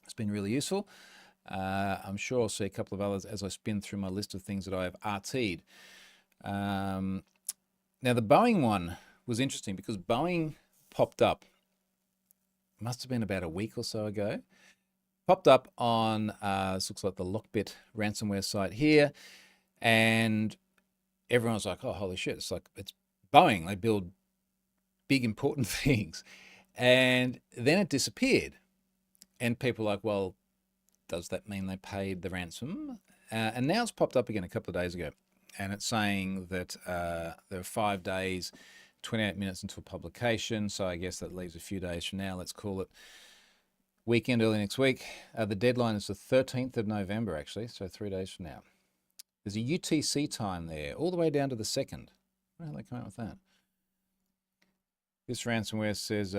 It's been really useful. I'm sure I'll see a couple of others as I spin through my list of things that I have RT'd. Now, the Boeing one was interesting because Boeing popped up must have been about a week or so ago. Popped up on, this looks like the Lockbit ransomware site here. And everyone was like, oh, holy shit. It's like, it's Boeing. They build big, important things. And then it disappeared. And people are like, well, does that mean they paid the ransom? And now it's popped up again a couple of days ago. And it's saying that there are 5 days, 28 minutes until publication. So I guess that leaves a few days from now. Let's call it weekend, early next week. The deadline is the 13th of November, actually. So 3 days from now. There's a UTC time there, all the way down to the 2nd. Where did they come out with that? This ransomware says,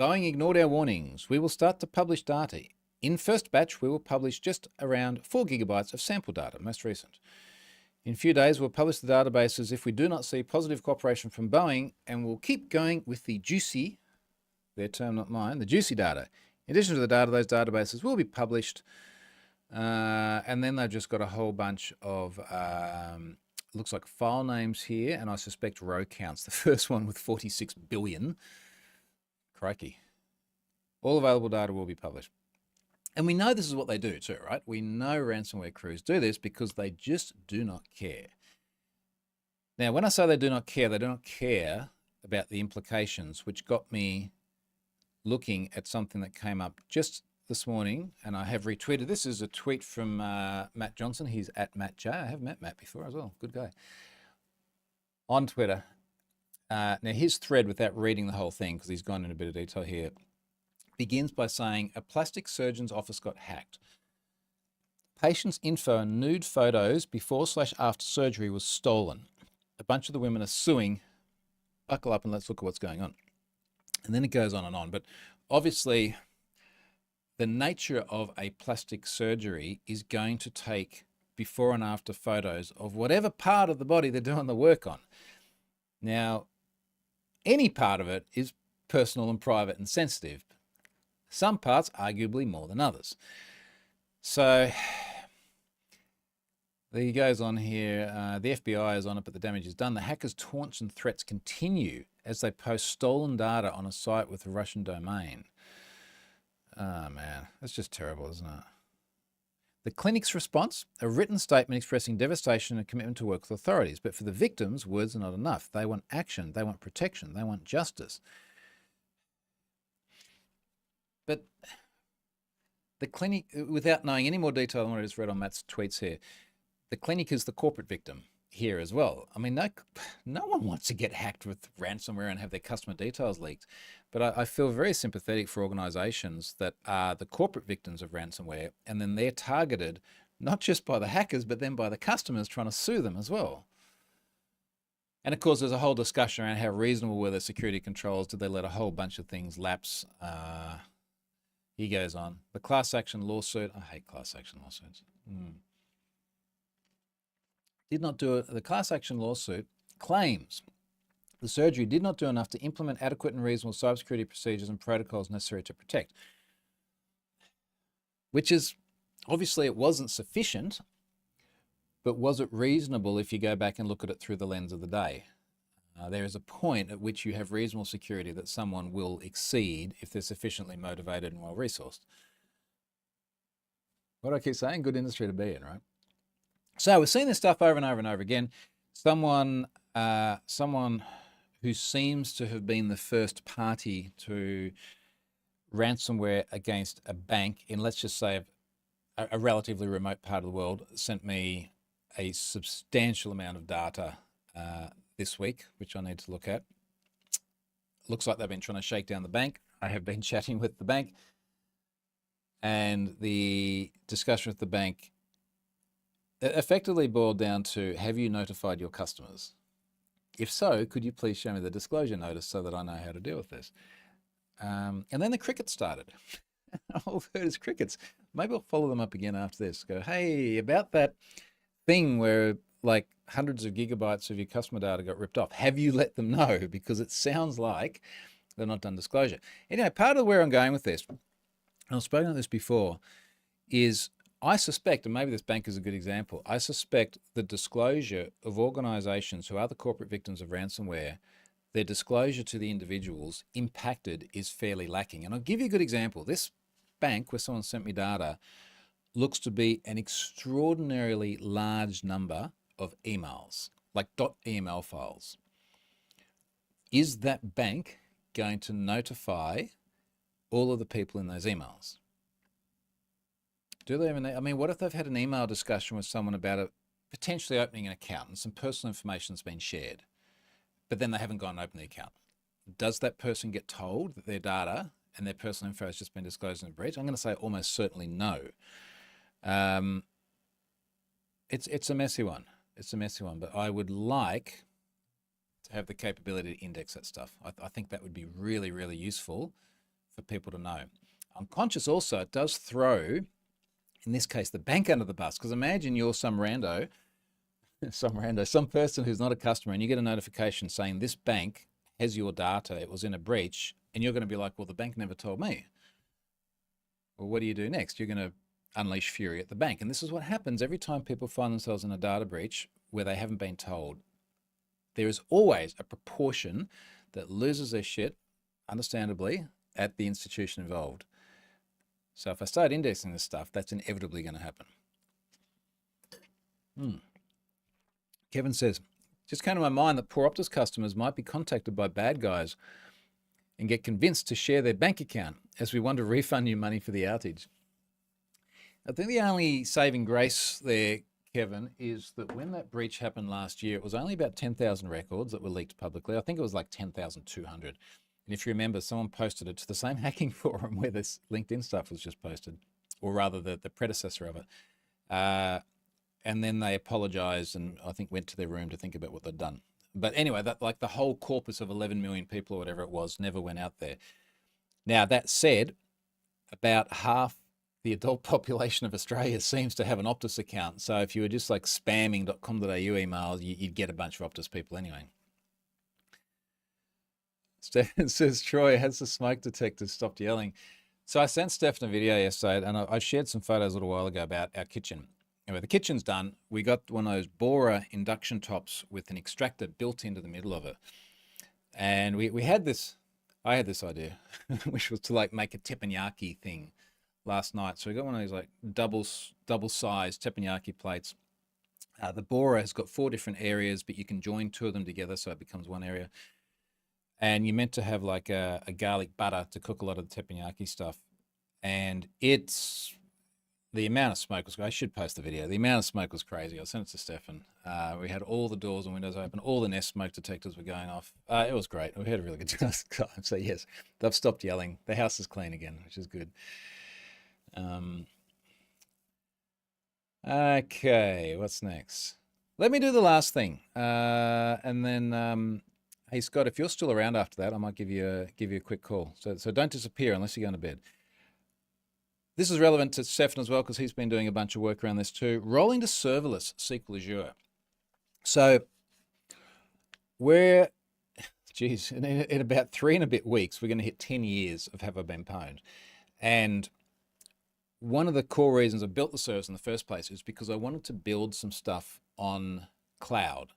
Boeing ignored our warnings. We will start to publish data. In first batch, we will publish just around 4 gigabytes of sample data, most recent. In a few days, we'll publish the databases if we do not see positive cooperation from Boeing, and we'll keep going with the juicy, their term, not mine, the juicy data. In addition to the data, those databases will be published. And then they've just got a whole bunch of, looks like file names here, and I suspect row counts. The first one with 46 billion. Crikey. All available data will be published. And we know this is what they do too, right? We know ransomware crews do this because they just do not care. Now, when I say they do not care about the implications, which got me looking at something that came up just this morning, and I have retweeted. This is a tweet from Matt Johnson. He's at Matt J. I have met Matt before as well. Good guy. On Twitter. Now, his thread, without reading the whole thing, because he's gone into a bit of detail here, begins by saying, a plastic surgeon's office got hacked. Patient's info and nude photos before/after surgery was stolen. A bunch of the women are suing. Buckle up and let's look at what's going on. And then it goes on and on. But obviously, the nature of a plastic surgery is going to take before and after photos of whatever part of the body they're doing the work on. Now, any part of it is personal and private and sensitive. Some parts arguably more than others. So he goes on here, the FBI is on it, but the damage is done. The hackers' taunts and threats continue as they post stolen data on a site with a Russian domain. Oh man, that's just terrible, isn't it? The clinic's response, a written statement expressing devastation and commitment to work with authorities. But for the victims, words are not enough. They want action, they want protection, they want justice. But the clinic, without knowing any more detail than what I just read on Matt's tweets here, the clinic is the corporate victim here as well. I mean, no one wants to get hacked with ransomware and have their customer details leaked. But I feel very sympathetic for organizations that are the corporate victims of ransomware, and then they're targeted not just by the hackers, but then by the customers trying to sue them as well. And of course, there's a whole discussion around how reasonable were the security controls. Did they let a whole bunch of things lapse? He goes on. The class action lawsuit. I hate class action lawsuits. Did not do it. The class action lawsuit claims the surgery did not do enough to implement adequate and reasonable cybersecurity procedures and protocols necessary to protect. Which is, obviously it wasn't sufficient, but was it reasonable if you go back and look at it through the lens of the day? There is a point at which you have reasonable security that someone will exceed if they're sufficiently motivated and well-resourced. What do I keep saying? Good industry to be in, right? So we're seeing this stuff over and over and over again. Someone who seems to have been the first party to ransomware against a bank in, let's just say, a relatively remote part of the world, sent me a substantial amount of data this week, which I need to look at. Looks like they've been trying to shake down the bank. I have been chatting with the bank, and the discussion with the bank effectively boiled down to, have you notified your customers? If so, could you please show me the disclosure notice so that I know how to deal with this? And then the crickets started. All I've heard is crickets. Maybe I'll follow them up again after this. Go, hey, about that thing where like hundreds of gigabytes of your customer data got ripped off. Have you let them know? Because it sounds like they've not done disclosure. Anyway, part of where I'm going with this, and I've spoken about this before, is I suspect, and maybe this bank is a good example, I suspect the disclosure of organizations who are the corporate victims of ransomware, their disclosure to the individuals impacted is fairly lacking. And I'll give you a good example. This bank where someone sent me data looks to be an extraordinarily large number of emails, like .eml files. Is that bank going to notify all of the people in those emails? Do they even, I mean, what if they've had an email discussion with someone about potentially opening an account and some personal information's been shared, but then they haven't gone and opened the account? Does that person get told that their data and their personal info has just been disclosed in a breach? I'm going to say almost certainly no. It's a messy one. It's a messy one, but I would like to have the capability to index that stuff. I think that would be really, really useful for people to know. I'm conscious also it does throw, in this case, the bank under the bus, because imagine you're some rando, some person who's not a customer, and you get a notification saying this bank has your data, it was in a breach, and you're going to be like, well, the bank never told me. Well, what do you do next? You're going to unleash fury at the bank. And this is what happens every time people find themselves in a data breach where they haven't been told. There is always a proportion that loses their shit, understandably, at the institution involved. So if I start indexing this stuff, that's inevitably going to happen. Kevin says, just came to my mind that poor Optus customers might be contacted by bad guys and get convinced to share their bank account as we want to refund you money for the outage. I think the only saving grace there, Kevin, is that when that breach happened last year, it was only about 10,000 records that were leaked publicly. I think it was like 10,200. And if you remember, someone posted it to the same hacking forum where this LinkedIn stuff was just posted, or rather the predecessor of it. And then they apologized and I think went to their room to think about what they'd done. But anyway, that like the whole corpus of 11 million people or whatever it was never went out there. Now, that said, about half the adult population of Australia seems to have an Optus account. So if you were just like spamming .com.au emails, you'd get a bunch of Optus people anyway. Stefan says, Troy, has the smoke detector stopped yelling? So I sent Stefan a video yesterday, and I shared some photos a little while ago about our kitchen. Anyway, the kitchen's done. We got one of those Bora induction tops with an extractor built into the middle of it. And we had this, I had this idea, which was to like make a teppanyaki thing last night. So we got one of these like double-sized teppanyaki plates. The Bora has got 4 different areas, but you can join 2 of them together so it becomes one area. And you're meant to have like a garlic butter to cook a lot of the teppanyaki stuff. And it's, the amount of smoke was, I should post the video. The amount of smoke was crazy. I sent it to Stefan. We had all the doors and windows open. All the Nest smoke detectors were going off. It was great. We had a really good time. So yes, they've stopped yelling. The house is clean again, which is good. Okay, what's next? Let me do the last thing. And then, hey, Scott, if you're still around after that, I might give you a quick call. So don't disappear unless you're going to bed. This is relevant to Stefan as well because he's been doing a bunch of work around this too. Rolling to serverless SQL Azure. So we're, geez, in about 3 and a bit weeks, we're going to hit 10 years of Have I Been Pwned. And one of the core reasons I built the service in the first place is because I wanted to build some stuff on cloud.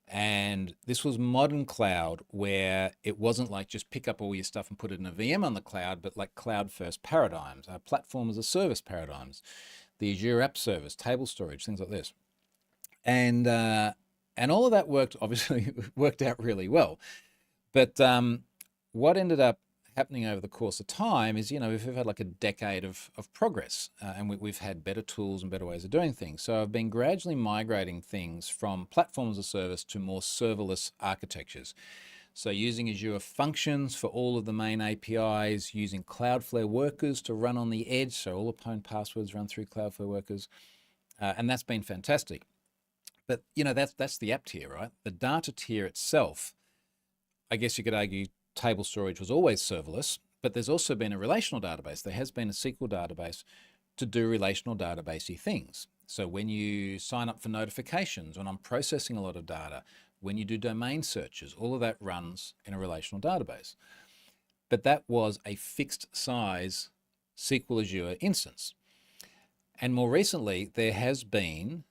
And this was modern cloud where it wasn't like just pick up all your stuff and put it in a VM on the cloud, but like cloud first paradigms, platform as a service paradigms, the Azure App Service, table storage, things like this. And all of that obviously worked out really well. But what ended up happening over the course of time is, we've had like a decade of progress and we've had better tools and better ways of doing things. So I've been gradually migrating things from platform as a service to more serverless architectures. So using Azure Functions for all of the main APIs, using Cloudflare workers to run on the edge. So all the pwned passwords run through Cloudflare workers. And that's been fantastic. But, that's the app tier, right? The data tier itself, I guess you could argue, table storage was always serverless, but there's also been a relational database. There has been a SQL database to do relational databasey things. So when you sign up for notifications, when I'm processing a lot of data, when you do domain searches, all of that runs in a relational database. But that was a fixed size SQL Azure instance. And more recently, there has been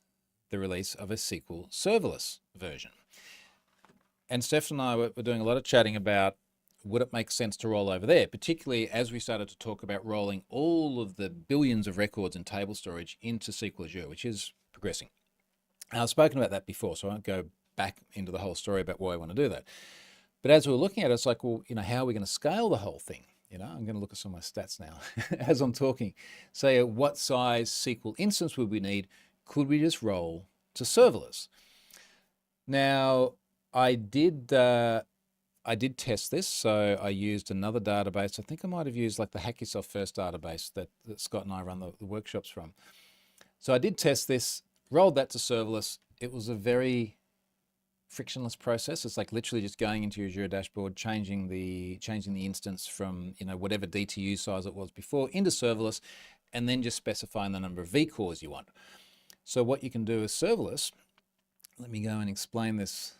the release of a SQL serverless version. And Steph and I were doing a lot of chatting about would it make sense to roll over there, particularly as we started to talk about rolling all of the billions of records in table storage into SQL Azure, which is progressing. I've spoken about that before, so I won't go back into the whole story about why I want to do that. But as we were looking at it, it's like, well, how are we going to scale the whole thing? I'm going to look at some of my stats now as I'm talking. Say, what size SQL instance would we need? Could we just roll to serverless? Now, I did test this, so I used another database. I think I might have used like the Hack Yourself First database that Scott and I run the workshops from. So I did test this, rolled that to serverless. It was a very frictionless process. It's like literally just going into your Azure dashboard, changing the instance from whatever DTU size it was before into serverless, and then just specifying the number of vCores you want. So what you can do is serverless. Let me go and explain this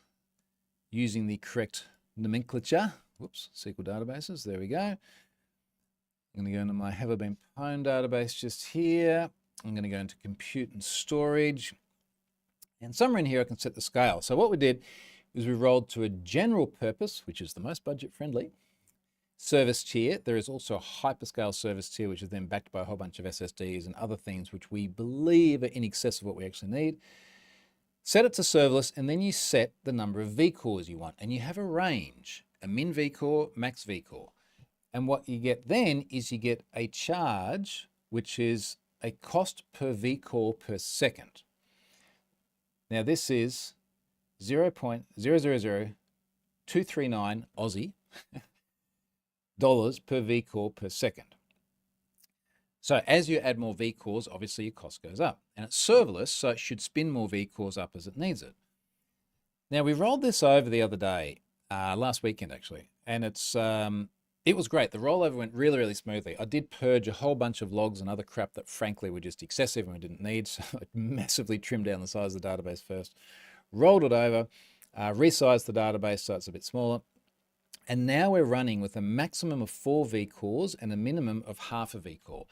using the correct nomenclature. Whoops, SQL databases. There we go. I'm going to go into my Have I Been Pwned database just here. I'm going to go into compute and storage. And somewhere in here I can set the scale. So what we did is we rolled to a general purpose, which is the most budget friendly, service tier. There is also a hyperscale service tier, which is then backed by a whole bunch of SSDs and other things which we believe are in excess of what we actually need. Set it to serverless, and then you set the number of vCores you want. And you have a range, a min vCore, max vCore. And what you get then is you get a charge, which is a cost per vCore per second. Now this is 0.000239 Aussie dollars per vCore per second. So as you add more vCores, obviously your cost goes up. And it's serverless, so it should spin more vCores up as it needs it. Now we rolled this over the other day, last weekend actually, and it was great. The rollover went really, really smoothly. I did purge a whole bunch of logs and other crap that frankly were just excessive and we didn't need, so I massively trimmed down the size of the database first, rolled it over, resized the database so it's a bit smaller, and now we're running with a maximum of 4 vCores and a minimum of half a vCore.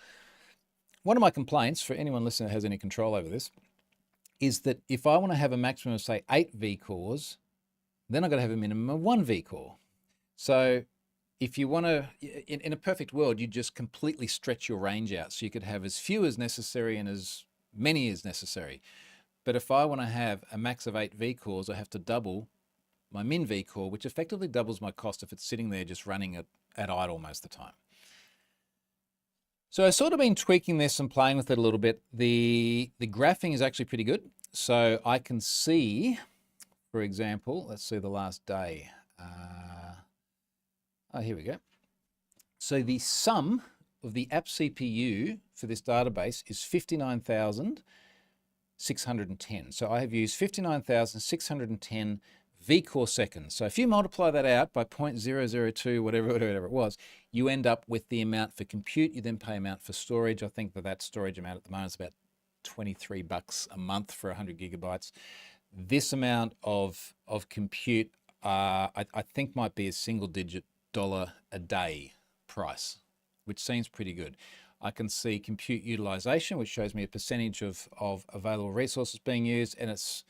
One of my complaints, for anyone listening that has any control over this, is that if I want to have a maximum of, say, 8 vCores, then I've got to have a minimum of 1 vCore. So if you want to, in a perfect world, you just completely stretch your range out. So you could have as few as necessary and as many as necessary. But if I want to have a max of 8 vCores, I have to double my min vCore, which effectively doubles my cost if it's sitting there just running at idle most of the time. So I've sort of been tweaking this and playing with it a little bit. The graphing is actually pretty good. So I can see, for example, let's see the last day. Here we go. So the sum of the app CPU for this database is 59,610. So I have used 59,610 vCore seconds. So if you multiply that out by 0.002, whatever it was, you end up with the amount for compute. You then pay amount for storage. I think that storage amount at the moment is about $23 a month for 100 gigabytes. This amount of compute, I think might be a single-digit dollar a day price, which seems pretty good. I can see compute utilization, which shows me a percentage of available resources being used, and it's,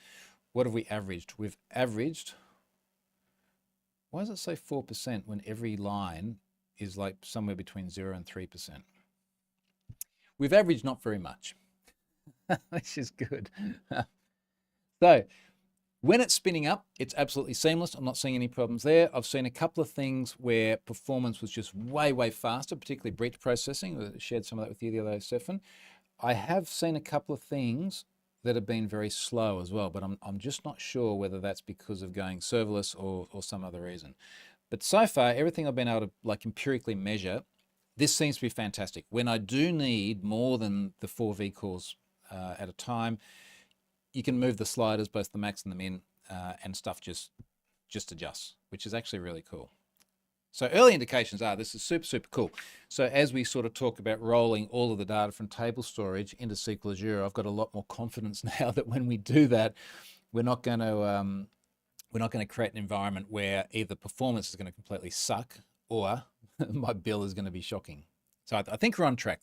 what have we averaged? We've averaged, why does it say 4% when every line is like somewhere between 0 and 3%? We've averaged not very much, which is good. So when it's spinning up, it's absolutely seamless. I'm not seeing any problems there. I've seen a couple of things where performance was just way, way faster, particularly breach processing. I shared some of that with you the other day, Stefan. I have seen a couple of things that have been very slow as well, but I'm just not sure whether that's because of going serverless or some other reason. But so far, everything I've been able to like empirically measure, this seems to be fantastic. When I do need more than the 4 vCores at a time, you can move the sliders, both the max and the min, and stuff just adjusts, which is actually really cool. So early indications are this is super, super cool. So as we sort of talk about rolling all of the data from table storage into SQL Azure, I've got a lot more confidence now that when we do that, we're not going to create an environment where either performance is going to completely suck or my bill is going to be shocking. So I think we're on track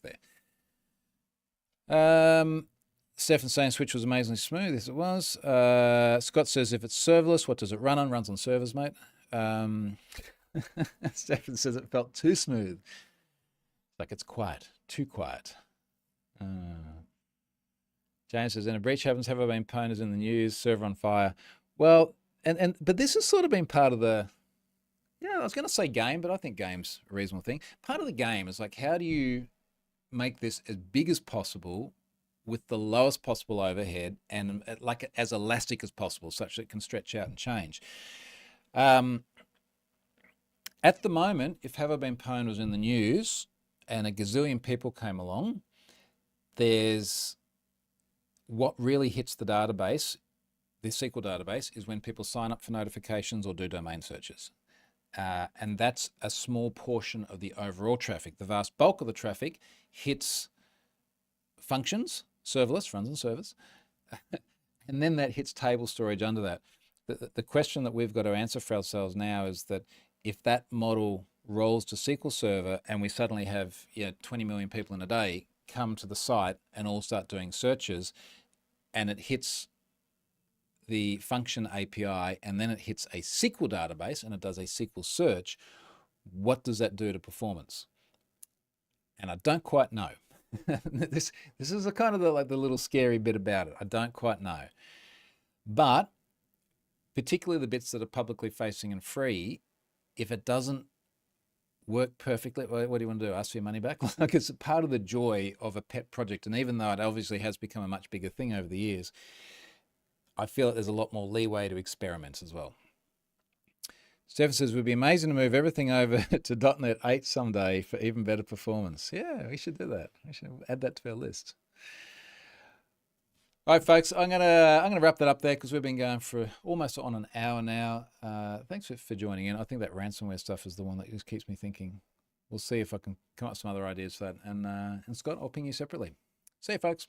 there. Stefan saying Switch was amazingly smooth. Yes, it was. Scott says if it's serverless, what does it run on? Runs on servers, mate. Stefan says it felt too smooth. Like it's quiet, too quiet. James says, in a breach happens, have I been pwners in the news, server on fire? Well, but this has sort of been part of the, I was going to say game, but I think game's a reasonable thing. Part of the game is like, how do you make this as big as possible with the lowest possible overhead and like as elastic as possible, such that it can stretch out and change. At the moment, if Have I Been Pwned was in the news and a gazillion people came along, there's what really hits the database, the SQL database, is when people sign up for notifications or do domain searches. And that's a small portion of the overall traffic. The vast bulk of the traffic hits functions, serverless, runs on servers, and then that hits table storage under that. The question that we've got to answer for ourselves now is that if that model rolls to SQL Server and we suddenly have 20 million people in a day come to the site and all start doing searches, and it hits the function API and then it hits a SQL database and it does a SQL search, what does that do to performance? And I don't quite know. This is a kind of the little scary bit about it. I don't quite know. But particularly the bits that are publicly facing and free, if it doesn't work perfectly, what do you want to do? Ask for your money back? Like, it's a part of the joy of a pet project. And even though it obviously has become a much bigger thing over the years, I feel like there's a lot more leeway to experiment as well. Stephen says, it would be amazing to move everything over to .NET 8 someday for even better performance. Yeah, we should do that. We should add that to our list. All right, folks, I'm gonna wrap that up there because we've been going for almost on an hour now. Thanks for joining in. I think that ransomware stuff is the one that just keeps me thinking. We'll see if I can come up with some other ideas for that. And Scott, I'll ping you separately. See you, folks.